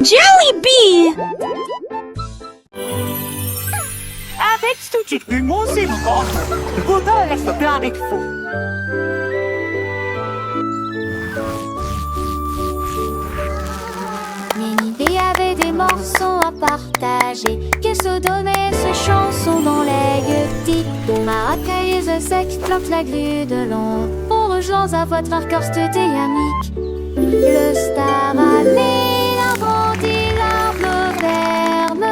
Jollibee! Avec tu musimo, budale să planic fu. Ménidé avait des morceaux à partager, que se donnait ces chansons dans les gueutis. Maracaïs sec plante la grue de long, pour rejoindre à votre arcorste et amique. Le star allait grandi l'arbre ferme,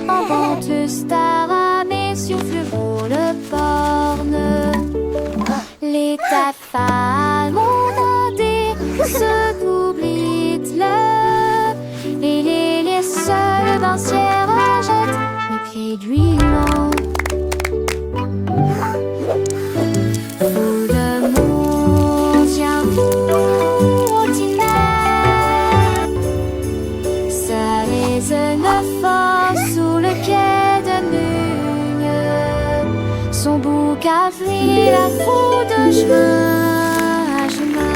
en vente le star allait sur le borne. Les tafales montés se doublent là, et les seuls d'un ciel rachètent les pieds d'huilant. Tout le monde tient vous ordinaire, ça résonne fort sous le quai de Nugne. Son bouc a pris la foule de chemin à chemin.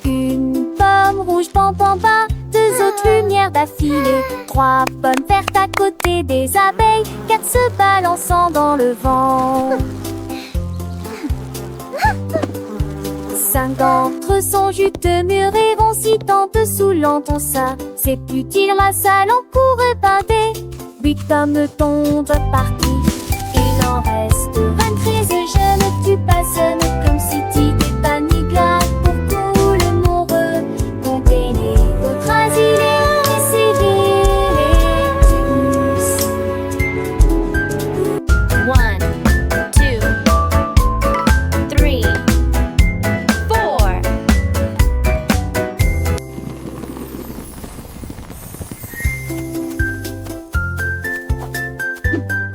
Une pomme rouge, pam pam pam, deux autres lumières d'affilée, trois pommes vertes à côté des abeilles, quatre se balançant dans le vent. Cinq d'entre eux sont juteux, mûrs et vont si tant dessous l'entend ça. C'est plus dire la salle en cours épinté. Huit pommes tombent partis. Il en reste 23. Je ne tue pas, ce n'est comme si tu t'es pas ni glace pour tout le monde. Comptez les autres asilés et civils et tous. 1, 2, 3,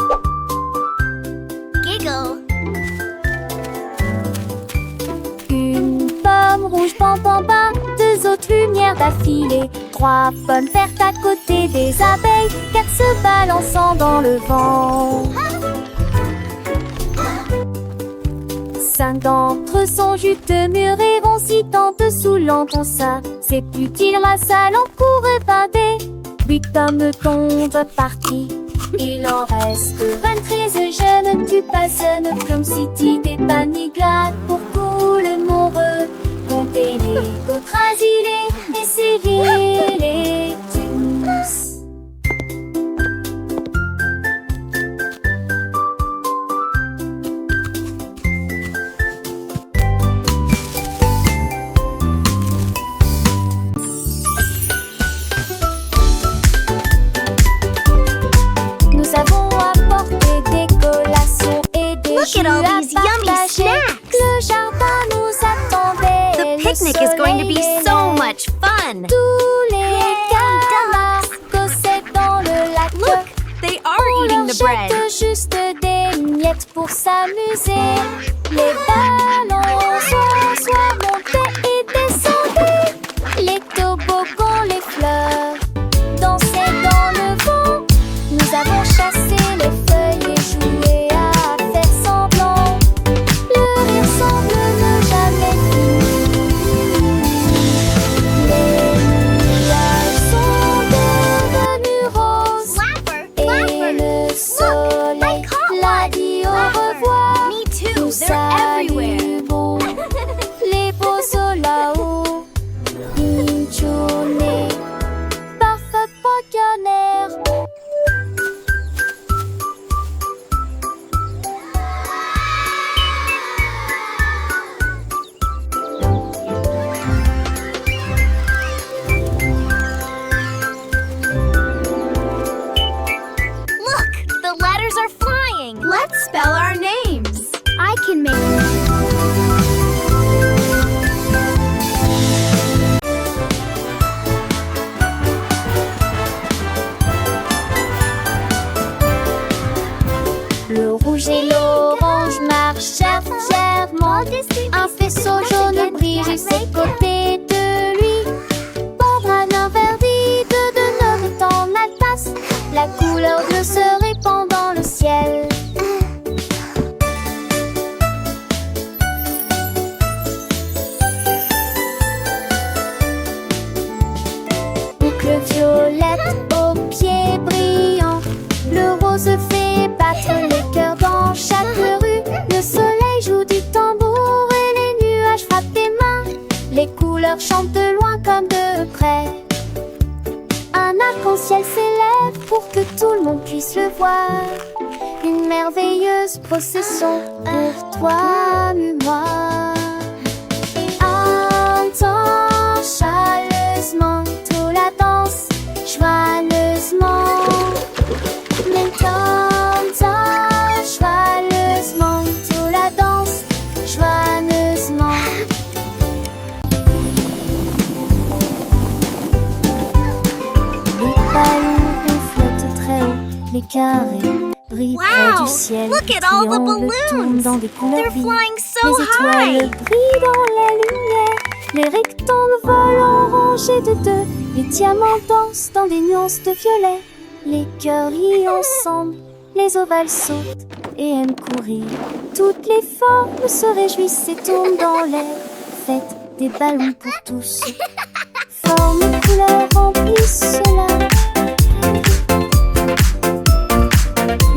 4. Giggle. Une pomme rouge, pam pam pam, deux autres lumières d'affilée, trois pommes vertes à côté des abeilles, quatre se balançant dans le vent. Cinq d'entre eux sont juteux, mûrs et vont si tant dessous l'entend ça. C'est plus dire la salle en cours épinté. Huit pommes tombent partis. Il en reste 23. Je ne tue pas, ce n'est comme si tu t'es pas ni glace pour tout le monde. Comptez les autres asilés et civils et tous. Nous avons apporté des collations et des Look at all jus à these yummy partager. snacks. Le jardin nous attendait. The Le picnic is going to be soleil so aimait. much fun. Tous les canards causaient dans le lac. Look, they are On eating leur the bread. jette juste des miettes pour s'amuser. Les ballons soit montés et descendaient. Les toboggans, les fleurs dansaient dans le vent. Nous avons chassé les feuilles et joué à faire semblant. Le rire semble ne jamais finir. Les nuages sont devenus roses et le soleil l'a dit au revoir. Me too, Nous they're everywhere. saluons beau les beaux là-haut. Inchone, parfait poquionnaire. Look, the letters are flying. Let's spell our names. I can make le rouge et l'orange marchèrent fièrement. Un faisceau jaune brille juste à côté de lui. Pendra vert vide de notre temps la tasse. La couleur bleue se répand Un arc-en-ciel s'élève pour que tout le monde puisse le voir. Une merveilleuse procession pour toi, moi. Entends chaleureusement tout la danse, joyeusement. Mais t'entends joyeusement tout la danse, joyeusement. Les ballons flottent très haut, les carrés brillent près Wow, du ciel. look at all the Triangles tournent dans balloons. des couleurs They're vives. flying so Les étoiles high. brillent dans la lumière. Les rectangles volent en rangées de deux. Les diamants dansent dans des nuances de violet. Les cœurs rient ensemble. Les ovales sautent et aiment courir. Toutes les formes se réjouissent et tournent dans l'air. Faites des ballons pour tous. Formes et couleurs remplissent cela.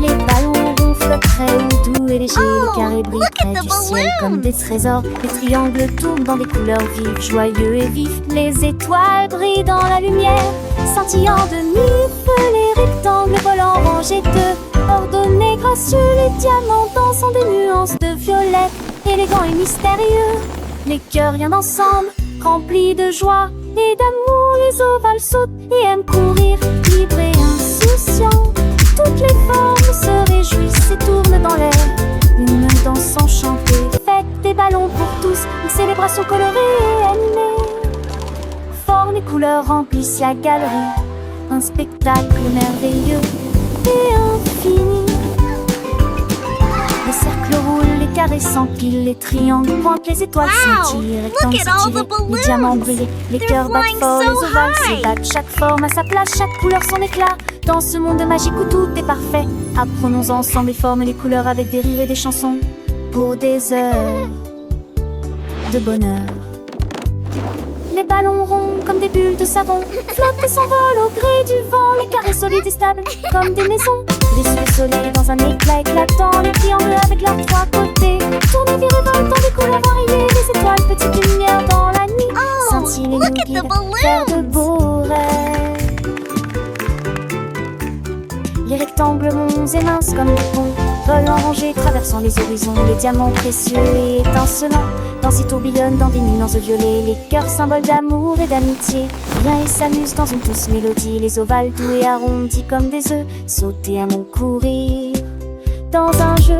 Les ballons ronflent très haut, doux et légers. Oh, Les carrés brillent look at près the du ciel balloons. comme des trésors. Les triangles tournent dans des couleurs vives, joyeux et vifs. Les étoiles brillent dans la lumière, scintillant de mille feux. Les rectangles volent en rangées de ordonnés, gracieux. Les diamants dansent en des nuances de violet, élégants et mystérieux. Les cœurs viennent ensemble, remplis de joie et d'amour. Les ovales sautent et aiment courir, libres et insouciants. Toutes les formes se réjouissent et tournent dans l'air. Une danse enchantée, faites des ballons pour tous. Une célébration colorée et animée. Formes et couleurs remplissent la galerie. Un spectacle merveilleux et infini. Les cercles roulent, les carrés s'empilent, les triangles pointent, les étoiles Wow, scintillent, les look rectangles at all the s'étirent, les balloons. diamants brillent, les They're cœurs battent flying fort, so les ovales high. s'ébattent, chaque forme à sa place, chaque couleur son éclat. Dans ce monde magique où tout est parfait, apprenons ensemble les formes et les couleurs avec des rires et des chansons pour des heures de bonheur. Les ballons ronds comme des bulles de savon flottent et s'envolent au gré du vent. Les carrés solides et stables comme des maisons. Les yeux du soleil dans un éclat éclatant. Les triangles avec leurs trois côtés tournent, virent, volent dans des couleurs variées. Les étoiles, petites lumières dans la nuit, Oh, scintillent et nous look at the guident vers de balloons. beaux rêves. Les rectangles monts et minces comme des ponts volent en rangées, traversant les horizons. Les diamants précieux et étincelants dansent et tourbillonnent dans des nuances de violet. Les cœurs symboles d'amour et d'amitié viennent et s'amusent dans une douce mélodie. Les ovales doux et arrondis comme des œufs sautent et aiment courir dans un jeu.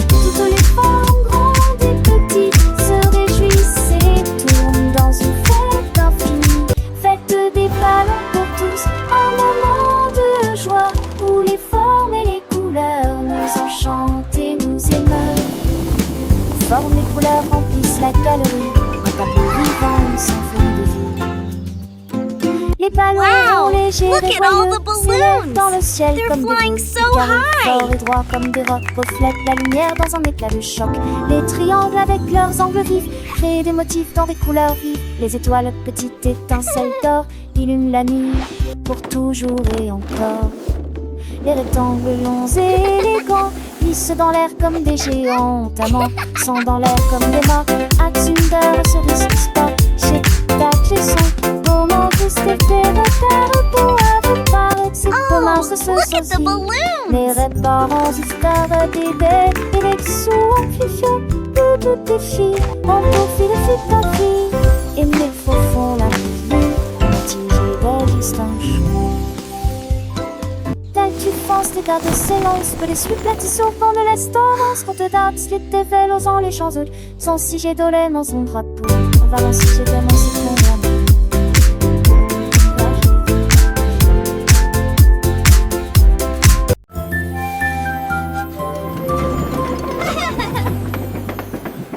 Toutes les formes grandes et petites se réjouissent et tournent dans une fête infinie. Faites des ballons pour tous, un moment de joie où les formes et les couleurs nous enchantent et nous émeuvent. Formes et couleurs remplissent la galerie, un tableau vivant, une symphonie de vie. Les ballons Wow, légers look et at all joyeux the s'élèvent balloons. dans le ciel They're comme des flying boules. so Les carrés high. forts et droits comme des rocs reflètent la lumière dans un éclat de choc. Les triangles avec leurs angles vifs créent des motifs dans des couleurs vives. Les étoiles, petites étincelles d'or, illuminent la nuit pour toujours et encore. Les rectangles longs et élégants glissent dans l'air comme des géants. Amants sont dans l'air comme des morts. Axunder, cerise, sport, chez tac, chez son. Comment tous tes terres pour avec par c'est comment Oh, ce se look at the socie. balloons. Les réparants histoires d'idées et les sous amplifiés de toutes les filles. On profite de ta fille. Et mes faux font la vie, mitigée de distance. Tu penses tes dates de silence, que les suites platissions font de l'estance. Quand te dates, les tévels osant les champs sans si j'ai dolé dans son drapeau. On va lancer j'ai tellement c'est ton amour.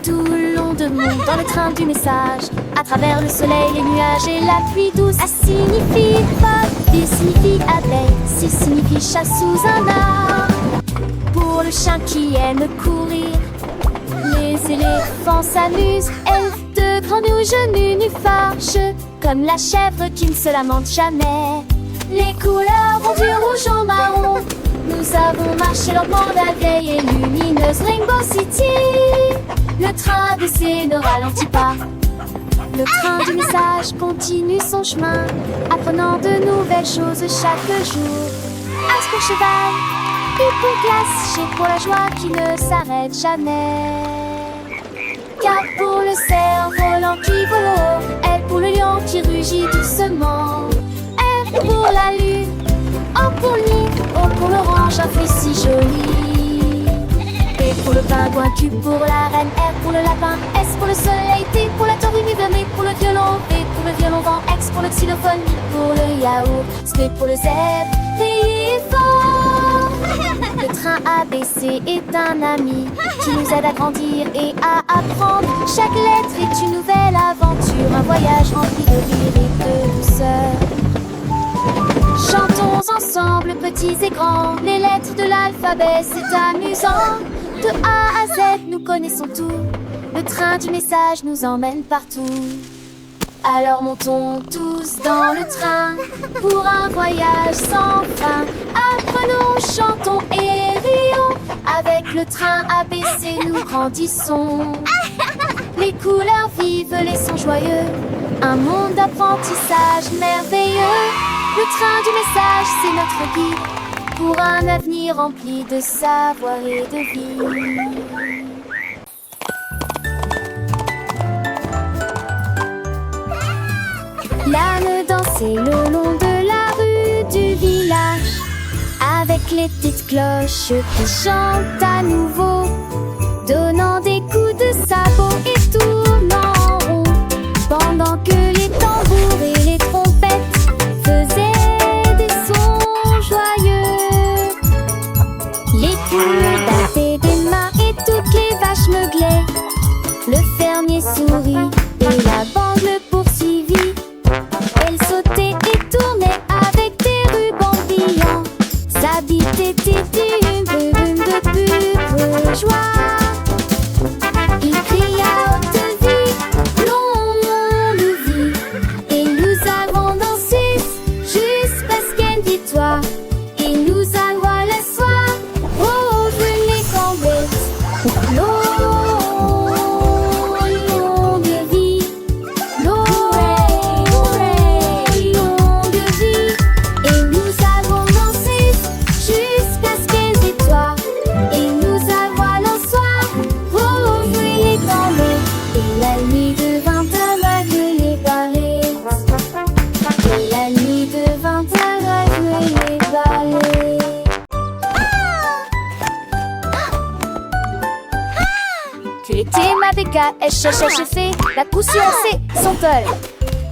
Tout le long de monde dans le train du message, à travers le soleil, les nuages et la pluie douce. A signifie pas, B signifie abeille, C signifie chat sous un arbre. Pour le chien qui aime courir, les éléphants s'amusent. Elfe de grenouilles nunufarges, comme la chèvre qui ne se lamente jamais. Les couleurs vont du rouge au marron. Nous avons marché lentement la vieille et lumineuse Rainbow City. Le train d'essai ne ralentit pas. Le train du message continue son chemin, apprenant de nouvelles choses chaque jour. As pour cheval, U pour glace, G pour la joie qui ne s'arrête jamais. K pour le cerf-volant qui vole haut, L pour le lion qui rugit doucement. R pour la lune, O pour le nid, O pour l'orange, un fruit si joli. P pour le pingouin, Q pour la reine, R pour le lapin, S pour le soleil, T pour la tortue, M pour le violon, V pour le violon vent, X pour le xylophone, I pour le yaourt, Z pour le zèbre, pays fort. Le train ABC est un ami qui nous aide à grandir et à apprendre. Chaque lettre est une nouvelle aventure, un voyage rempli de rire et de douceur. Chantons ensemble, petits et grands, les lettres de l'alphabet, c'est amusant. De A à Z, nous connaissons tout. Le train du message nous emmène partout. Alors montons tous dans le train pour un voyage sans fin. Apprenons, chantons et rions. Avec le train ABC, nous grandissons. Les couleurs vives, les sons joyeux. Un monde d'apprentissage merveilleux. Le train du message, c'est notre guide pour un avenir rempli de savoir et de vie. L'âne dansait le long de la rue du village, avec les petites cloches qui chantent à nouveau, donnant des coups de sabot et tournant en rond, pendant que les tambours et les trompettes faisaient des sons joyeux. Les poules battaient des mains et toutes les vaches meuglaient. Le fermier sourit et la bande le poursuivit. Elle sautait et tournait avec des rubans brillants. Sa bite était une brume de pure joie. Il cria haute vie, longue vie, et nous avons dansé jusqu'à ce qu'elle victoire. Et nous avons le soir, oh, je les combatte. Longue vie, longue vie, et nous avons dansé jusqu'à ce qu'elles étoient. Et nous avons le soir, oh, je les combatte. Et la nuit devint un aveu les barrettes. Et la nuit devint un aveu les barrettes. Tu étais ma béca, fait la poussière c'est son tol.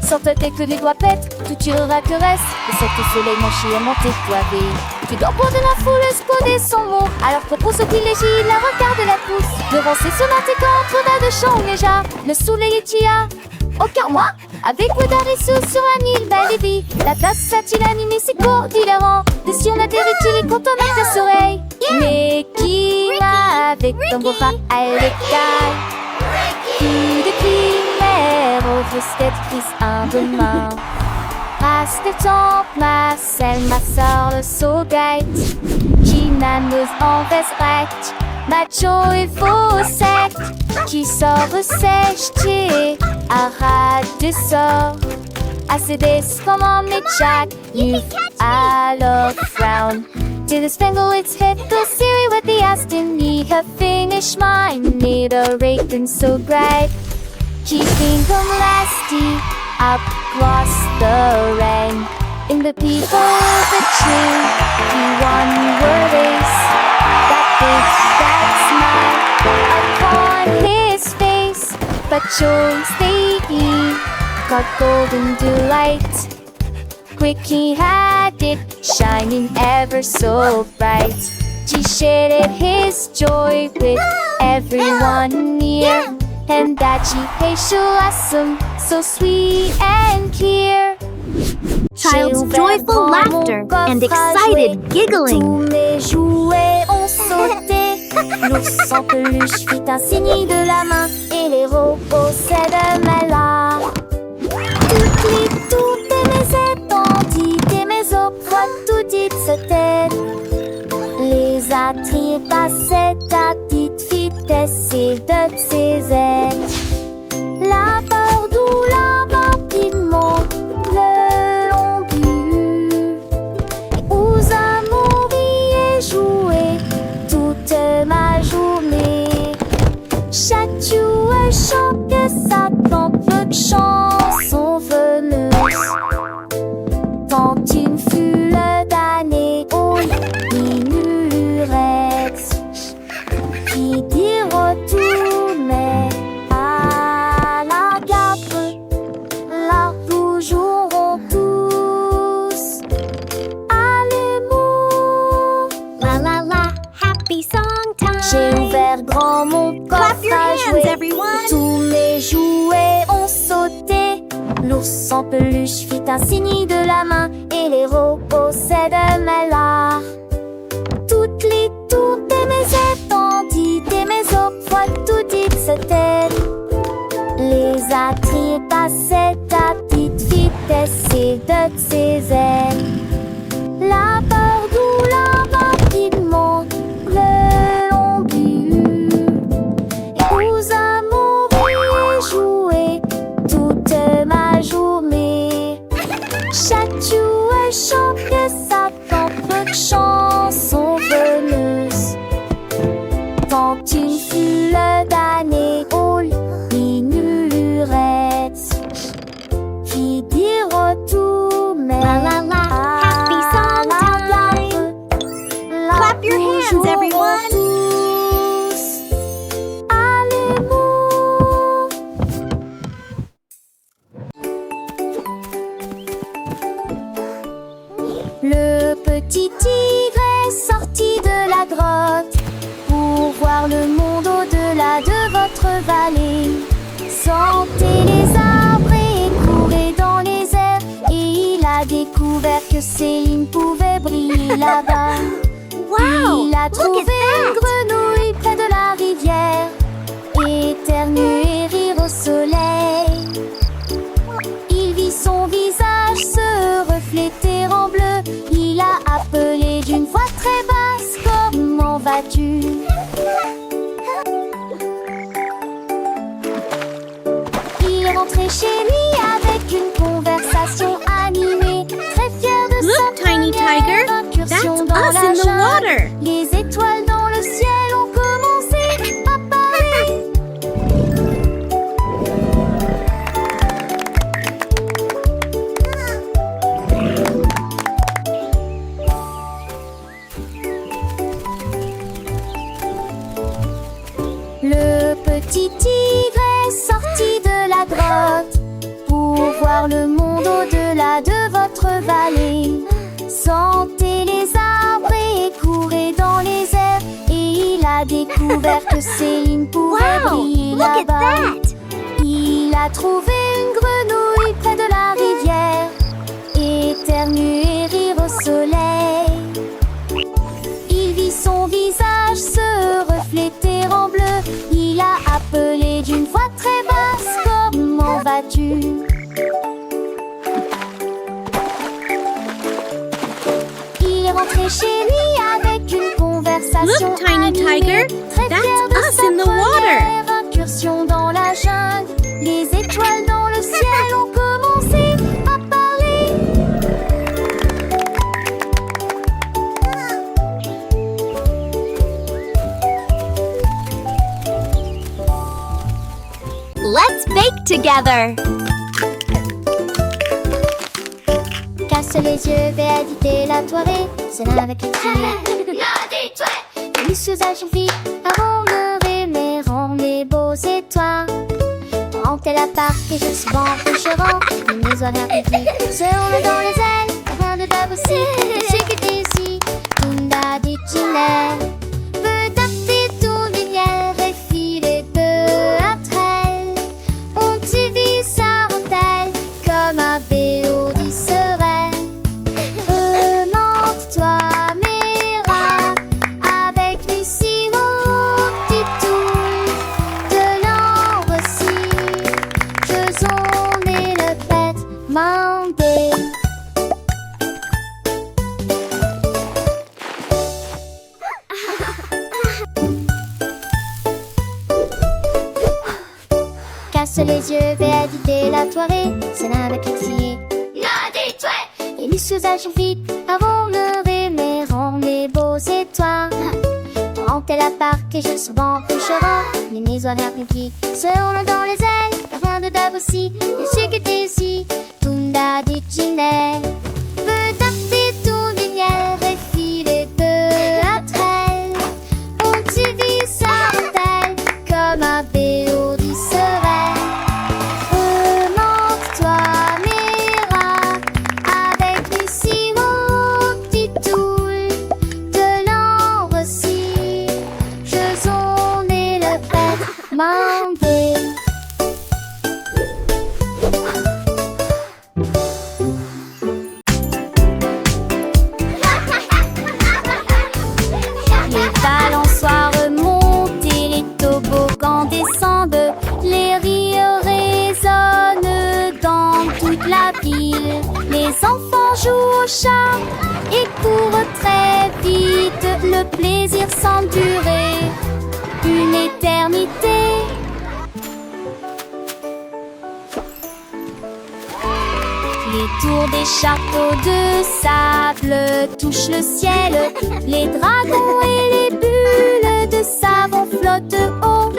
Sans te tête que les doigts pètent, tout tirera que reste. Et cette soleil mon chien monté toivé. Tu dors pour de la foule, spoder son mot. Alors propos ce qu'il légit, la regarde la pousse. Devant ses sonates et contre de chant déjà. Le soleil est tia. Aucun moi, avec le Darissou sur un île belle et vie. La tasse a-t-il animé ses cours d'hilarant. Des si on atterrit-il et quand on met ta oreille. Mais qui m'a avec ton beau bras à l'écaille. Plus de primaire, au risque prise un demain. Passe le temps, ma selle, ma soeur, le saugate. Qui n'annonce en veste macho et faux sec. Qui sort sèche, arrête de sort. Assez des comme en jack, you alors frown. To the spangle its hit the Siri with the Aston. Need have finished mine, need a rake and so bright. Keeping them lasty across the rain. In the people of the tree, he won your race. That big, that smile upon his face. But Jones they got golden delight. Quick he had it, shining ever so bright. He shared his joy with everyone near. And that she awesome, so sweet and clear. Child's joyful laughter and excited giggling. Tous mes jouets ont sauté. L'ours en peluche fit un signe de la main. Et les robots cèdent là. Toutes mes étendues et mes opres, tout dit se tête. Les attraits passaient à petite vitesse et de ses ailes. La peur d'où la peluche fit un signe de la main et les robots s'aident là. Toutes les tours des maisons tendit des maisons fois tout dit c'était. Les attraits passaient à petite vitesse et de ses ailes. La peur douleur rapidement le long but. Et aux amours et jouer toute ma journée. Chachou et chantait sa propre chanson veneuse. Tant une foule d'années au l'inurette. Qui dit retour mais Happy song time! Clap your hands, everyone! Le petit tigre est sorti de la grotte pour voir le monde au-delà de votre vallée. Sentez les arbres et courez dans les airs. Et il a découvert que Céline pouvait briller là-bas. Wow! Il a Look trouvé at that! une grenouille près de la rivière, éternuer et rire au soleil. Il vit son visage se refléter en bleu. Il a appelé d'une voix très basse, comment vas-tu? Il est rentré chez lui avec une conversation animée, très fier de Look, sa Tiny première Tiger, incursion that's dans us la in the jungle. water. Les étoiles dans le ciel ont commencé à parler. Le petit tigre est sorti de la grotte pour voir le monde au-delà de votre vallée. Sentez les arbres et courez dans les airs. Et il a découvert que Céline pouvait Wow! briller Look at là-bas. that! Il a trouvé une grenouille près de la rivière, éternuer et rire au soleil. Il vit son visage se refléter en bleu. Il a appelé d'une voix très basse, comment vas-tu? Il est rentré chez lui avec une conversation Look, Tiny animée, Tiger, très that's fier de us sa in the water. première incursion dans la jungle. Les étoiles dans le ciel ont commencé à parler. Let's bake together! Casse les yeux, béatité la soirée, c'est là avec les les sous fille, avant de rêver, rend les beaux étoiles. Rentez la part et je suis bon, coucherant, les maisons répétées, se roule dans les ailes, rien de dab aussi, je sais que t'es ici, Tunda dit Ginelle. Peut appeler ton lumière et filer peu après elle. On t'y vit sa rentelle comme un béo dit sereine. Remonte-toi, Mira, avec Lucie, mon petit tour. De l'ambre aussi, faisons et le fête, mandé. Casse les yeux, béatité la soirée, c'est là avec les filles. Et les sous-âges vite avant le mais rend les beaux étoiles. Rentez la part et je suis bon couchera. Les maisons répétées se roulent dans les ailes, rien de dab aussi, je sais que t'es ici, Tunda dit Ginelle. Peut taper ton lumière et filer peu après elle. On t'y vit sa rentelle comme un béo dit sereine. Remonte-toi, Mira, avec Lucie, mon petit toul. De l'ambre aussi, faisons et le fête, mandé. et courent très vite. Le plaisir semble durer une éternité. Les tours des châteaux de sable touchent le ciel. Les dragons et les bulles de savon flottent haut.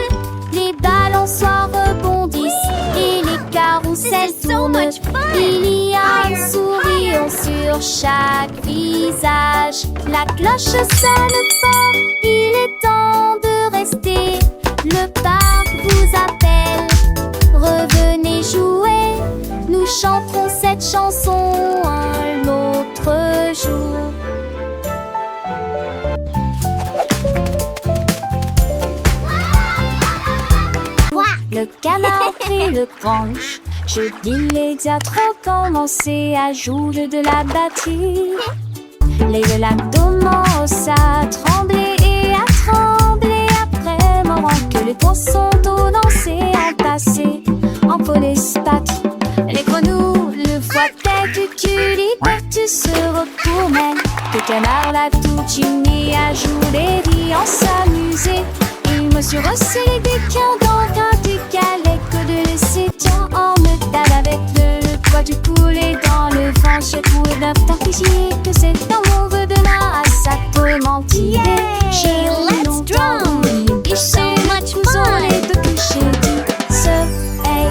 Les balançoires rebondissent et les carousels tournent. Il y a un sourire sur chaque visage. La cloche sonne fort, il est temps de rester. Le parc vous appelle, revenez jouer. Nous chanterons cette chanson un autre jour. Le canard prit le branche. Je dis les diatres ont commencé à jouer de la batterie. Les lacs commencent à trembler et à trembler après moment que les poissons d'eau dansaient en passé, en police patte. Les grenouilles le voient tête du liberté se retournent. Le canard l'a tout uni à jouer et en s'amuser. Il me suis resserré des quins dans un décalé que de laisser tiens en me tape avec le poids du poulet dans le vent. J'ai trouvé d'un physique que c'est dans mon vœu de là à sa tourmentille. Yay! Let's drum! It's so much fun! Les deux que j'ai dit ce hey.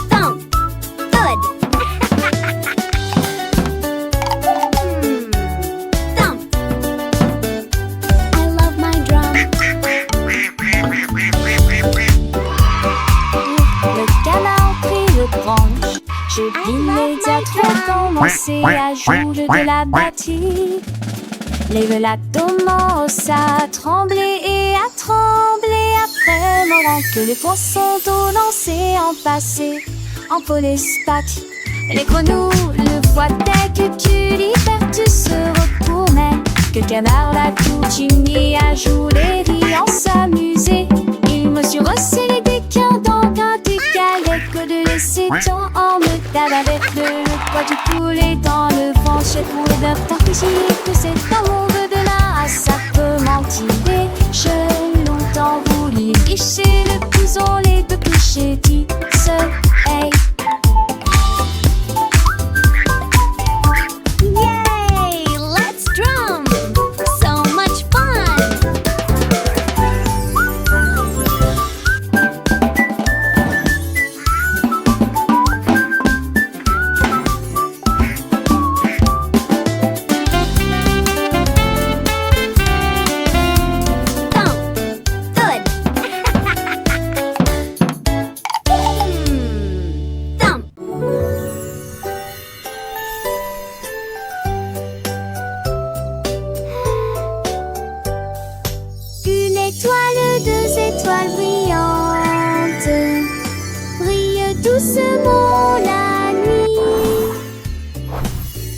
Thump. Good. Thump. I love my drum. Le canard prit le branche. Je dis les diatres ont commencé à jouer de la batterie. Les lacs commencent à trembler et à trembler après moment que les poissons d'eau dansaient en passé, en police patte. Les grenouilles le voient dès que tu liberté se retournait. Que le canard l'a tout uni à jouer et en s'amuser. Il me suis resserré des quins dans un décalé que de laisser temps en me tape avec le poids du poulet dans le vent. J'ai trouvé d'un temps physique que c'est dans mon vœu de là à ça peut mentir. J'ai longtemps voulu guicher le couson, les deux que j'ai dit ce hey. Yay! Let's drum! So much fun! Thump. Good. Thump. Une étoile, deux étoiles brillantes brillent doucement la nuit.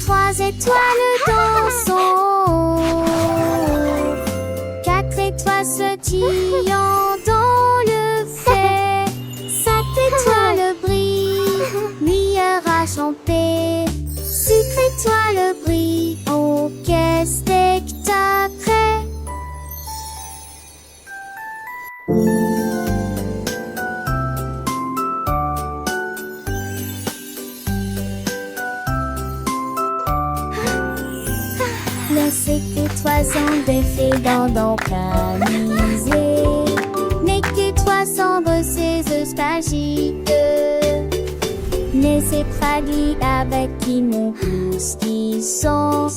Trois étoiles dans son haut, quatre étoiles scintillant dans le fait. Cinq étoiles brillent, lumière achampée. Six étoiles brillent, oh quel spectacle! Laissez que toi en défait dans camisé. N'est que toi sombre ces magiques. Laissez Pradi avec qui mon pouce qui sont.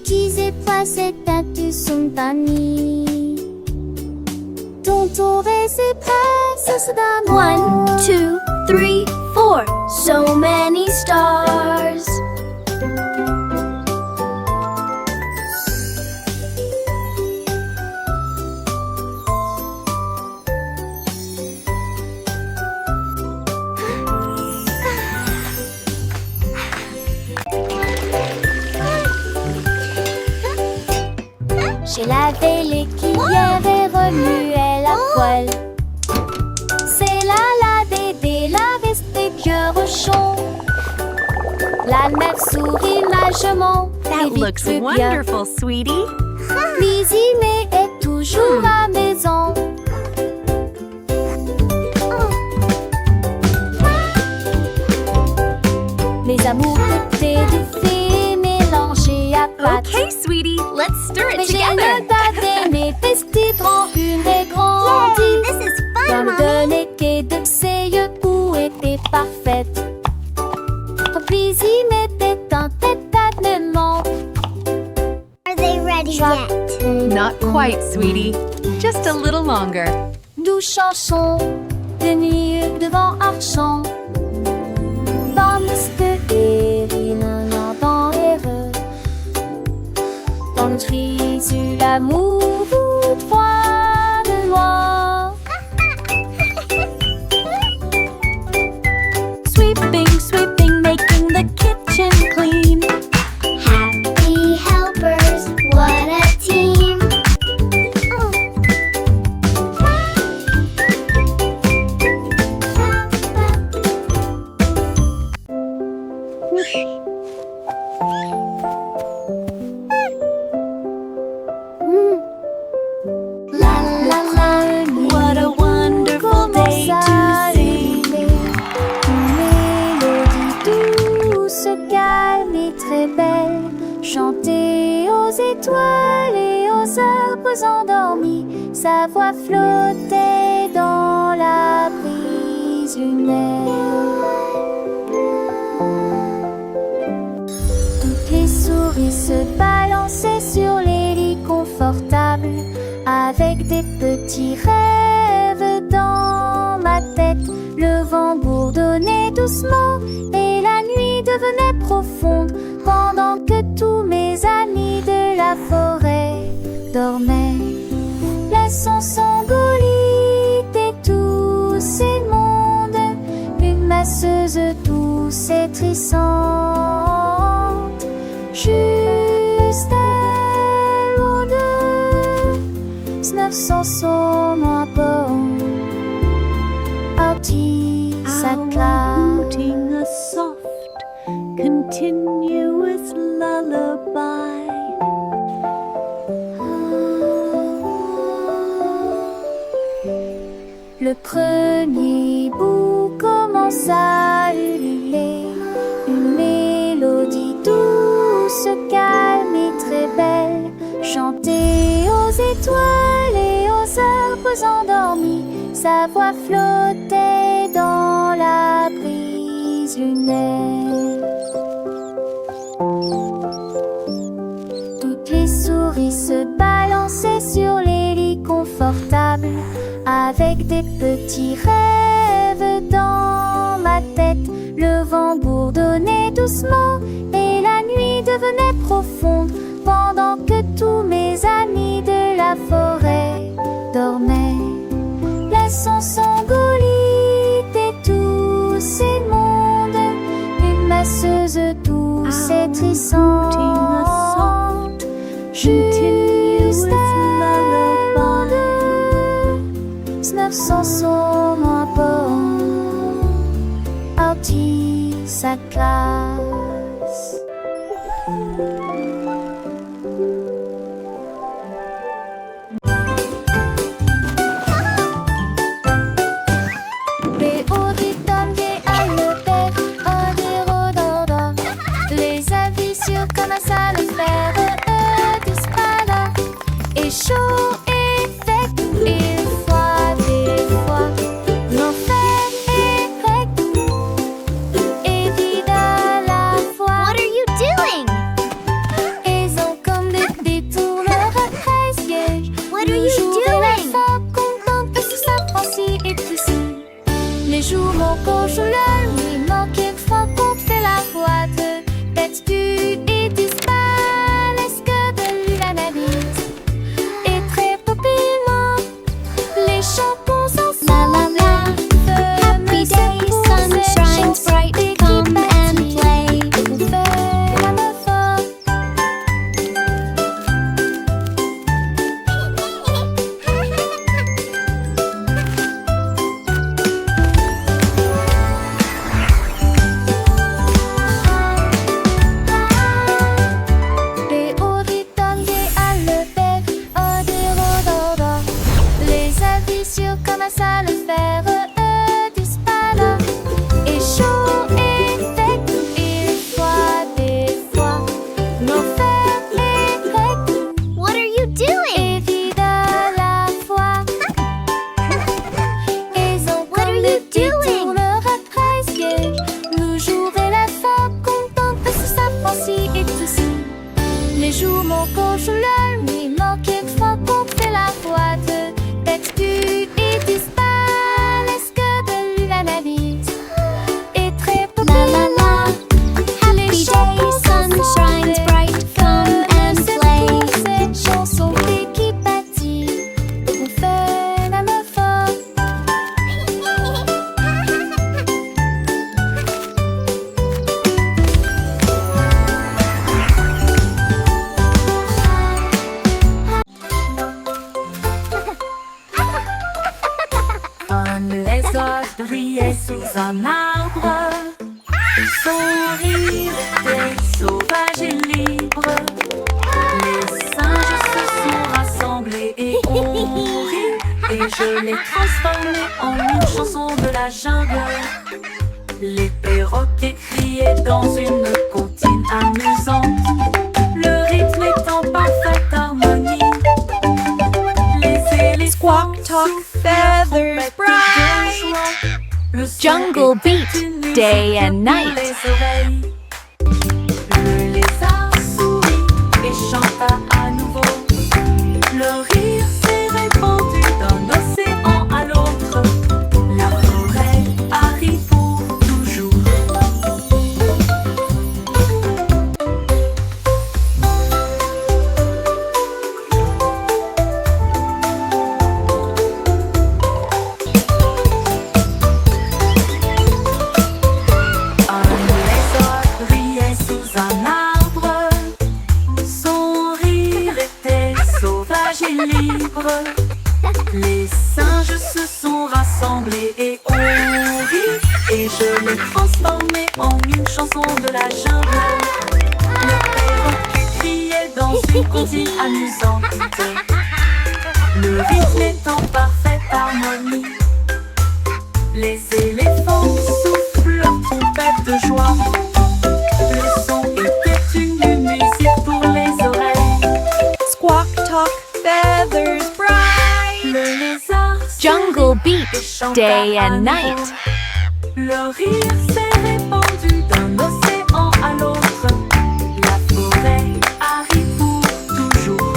Qui c'est pas cette tête son famille. Ton tour et ses princesses d'amour. 1, 2, 3, 4. So many stars. J'ai lavé les cuillères et remué la poêle. C'est la Dédé, la veste des vieux rochons. La mère sourit magement. That looks wonderful, sweetie. Cuisiner est toujours à maison. Les amours de thé de fée mélangés à pâte. Okay, sweetie, let's stir Mais it j'ai together. le dadé, mes petits rend une et grandie. This is Comme fun, de l'été de ses yeux où était parfaite. Puis il mettait un tête-à-tête-ment. Are they ready yet? Not quite, sweetie. Just a little longer. Douce chanson de nuit devant Archant. Dans Mr. Erin, un enfant heureux. Dans le tri sur l'amour, froid de loin. Sweeping, sweeping, making the kitchen clean. Happy helpers, what a team. La la la, What a wonderful day to see. Une mélodie douce, calme et très belle, chantée aux étoiles et aux arbres endormis. Sa voix flottait dans la brise lunaire. Toutes les souris se balançaient sur les lits confortables, avec des petits rêves dans ma tête. Le vent bourdonnait doucement et la nuit devenait profonde, pendant que tous mes amis de la forêt dormaient. Laissons s'engolir et tous ces mondes, une masseuse douce et trissante, juste loin de 900 son bon parti sa classe. Outing a soft, continuous lullaby. Le premier bout commence à ululer, une mélodie douce, calme et très belle, chantée aux étoiles et aux arbres endormis. Sa voix flottait dans la brise lunaire. Toutes les souris se balançaient sur les lits confortables, avec des petits rêves dans ma tête. Le vent bourdonnait doucement et la nuit devenait profonde, pendant que tous mes amis de la forêt dormaient. Laissons s'engolir et tous ces mondes, une masseuse douce et trissante, juste loin de 900 son moins bon parti sa classe. Comme un salopère, dispada et chaud et sec et froid des fois. L'enfer est grec et vide à la fois. What are you doing? Ils ont comme des détourneurs à 13 sièges. What are you Toujours doing? de la contente que sous sa pensée et tout seul. Les jours manquent au journal, oui, manque une fois qu'on fait la boîte. Tête du et disparaissent que de l'analyse. Et Coco joue le lui manque une fois qu'on fait la voix de textu et disparaît. Est-ce que de lui l'analyse est très populaire? La la la. Happy day, sun shines bright, come and play. Cette chanson qui bâtit, on fait la meuf. Un lézard brillait sous un arbre. Son rire était sauvage et libre. Les singes se sont rassemblés et ont ri. Et je l'ai transformé en une chanson de la jungle. Les perroquets criaient dans une comptine amusante. Le rythme est en parfaite harmonie. Les éléphants Squawk, talk, feathers, bright. Le son Jungle était Beat, une musique day and pour night. les oreilles. Le lézard sourit et chanta à nouveau. Le rire s'est répandu d'un océan à l'autre. La forêt arrive pour toujours. Un lézard brillait sous un arbre. Son rire était sauvage et libre. Les singes se sont rassemblés et ont ri. Et je l'ai transformé en une chanson de la jungle. Le perroquet criait dans une comptine amusante. Le rythme est en parfaite harmonie. Les éléphants soufflent leur trompette de joie. Le son était une musique pour les oreilles. Squawk, talk, feathers, bright. Le lézard Jungle Beat, chanta day à and nouveau. night. Le rire s'est répandu d'un océan à l'autre. La forêt arrive pour toujours.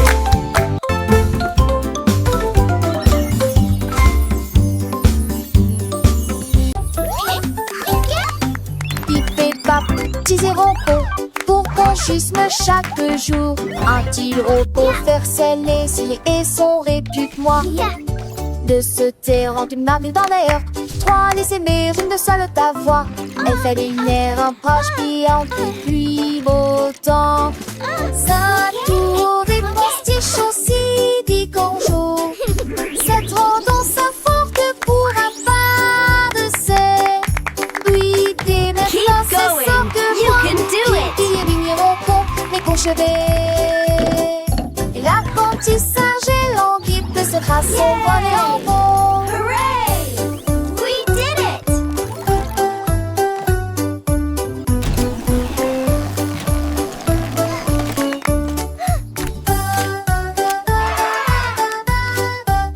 Pip et pap, petits héros pour conchisme chaque jour. Un-t-il repos faire les cils et son répute-moi de se taire en une marque dans l'air. Trois laisser mère, une seule ta voix. Elle fait lumière, un proche piant depuis beau temps. Sa tour des postiches aussi dit qu'on joue. Cette tendance à forte pour un pas de serre. Oui, des maintenant c'est going. ça que You moi can do it. qui élimineront mes conchevets. Et l'apprentissage est languide de cette race volée en vol. Hooray! We did it!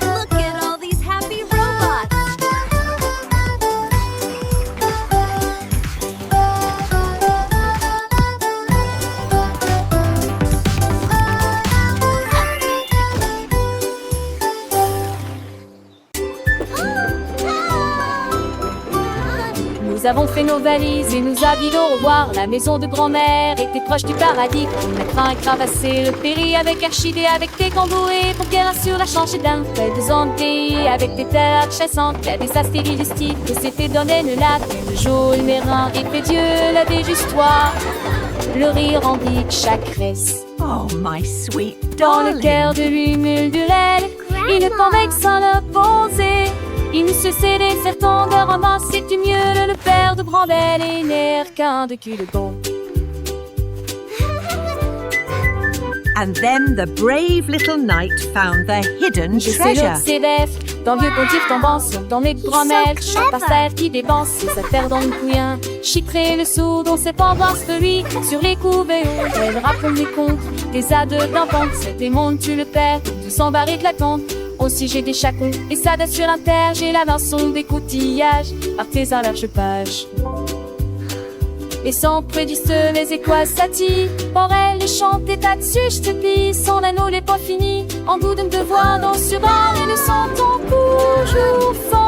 Look at all these happy robots! Nous avons fait nos valises et nous habillons au revoir. La maison de grand-mère était proche du paradis. On a craint et cravassé le péri avec Archidée, avec des camboués pour qu'elle assure la changée d'un fait de zandé, avec des terres chassantes, qu'il y a des astéries du style que s'était donné le lac. Le jour, le mérin et fait Dieu la déjustoire. Le rire indique chaque reste. Oh, my sweet Dans le darling. cœur de lui mulderelle, il ne pouvait que s'en opposer. Il ne se cédait certains de romans, c'était mieux le père de Brambelle et n'air qu'un de cul de bon. And then the brave little knight found the hidden Je sais treasure. l'autre s'évève, dans le vieux pontif tombant sur dans mes bromelles, chante par terre qui dépense sa terre dans le couillin. Chitré le sourd dont cette angoisse de lui, sur les couverts, elle raconte des contes, des ades d'enfants, c'est des mondes, tu le perds, tout s'en barre éclatante. Aussi j'ai des chacons, et ça date sur un terre, j'ai la main des coutillages, par tes larges pages. et sont prédisent les équassati. Or elle les chante et tatsuche depuis son anneau n'est pas fini. En bout d'un devoir dans sur bar et le senton toujours fond.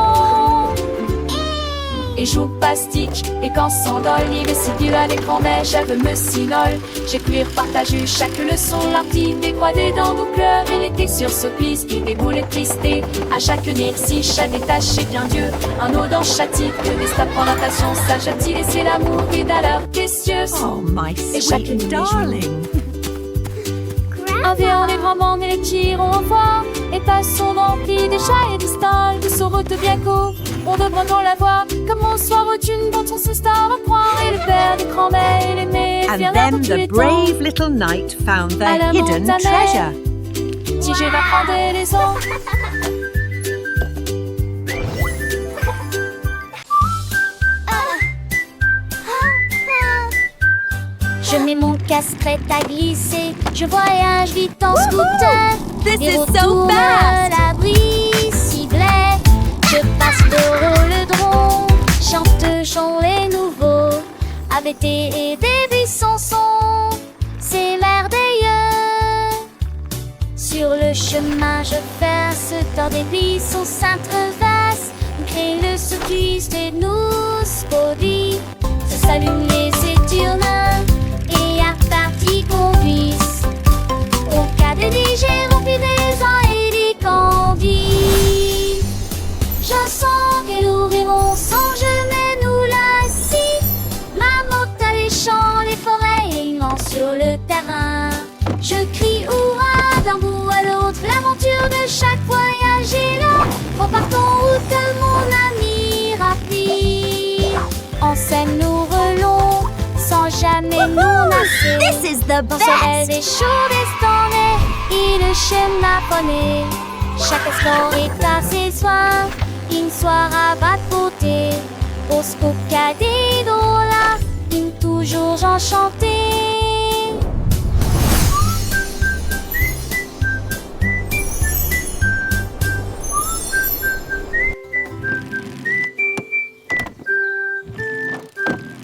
Et joue pastique, et quand s'endole, il est si dur à l'écran, mais j'avais me sinole. J'ai pu partager chaque leçon, l'artiste décroisée dans nos cœurs. Il était sur ce piste, il déboulait tristé. À chaque nid, si chaque détaché bien Dieu, un eau dans chaque type, que des stapes en natation, sage a-t-il laissé l'amour et d'ailleurs question. Oh, my Et chaque sweet nuit, darling. un vieux les grands et les tirons au revoir. Et passons remplis des chats et des stalles, de route bien court. On devrait dans la voir, comme on soir une dont on s'installe à croire. Et le père des grands-mères et les mères, And viens then dans tous the les temps. brave little knight found the À la hidden montagne. treasure. Si je vais prendre les ans. Je mets mon casque-crête à glisser. Je voyage vite en scooter. This Des is retours so à fast. l'abri ciblé. Je passe le rhododron. Chante chant les nouveaux. Avec et des buissons sont. C'est merveilleux. Sur le chemin, je passe dans des buissons s'entreversent. Crée le cycliste et nous spody. Se s'allument les éternels. Et à partie qu'on puisse. Au cas de digérer, on fait des ans et des candis. Je sens que nous rêvons sans jamais nous lasser. Ma moto à les champs, les forêts et immense sur le terrain. Je crie hurrah d'un bout à l'autre. L'aventure de chaque voyage est là. Repartons route de mon ami rapide. En scène nous relons sans jamais nous lasser. This is the Dans ce des best! chauds destonnés et le schéma poney. Chaque sport est à ses soins, une soirée à battre beauté. Au scoop cadet là, une toujours enchanté.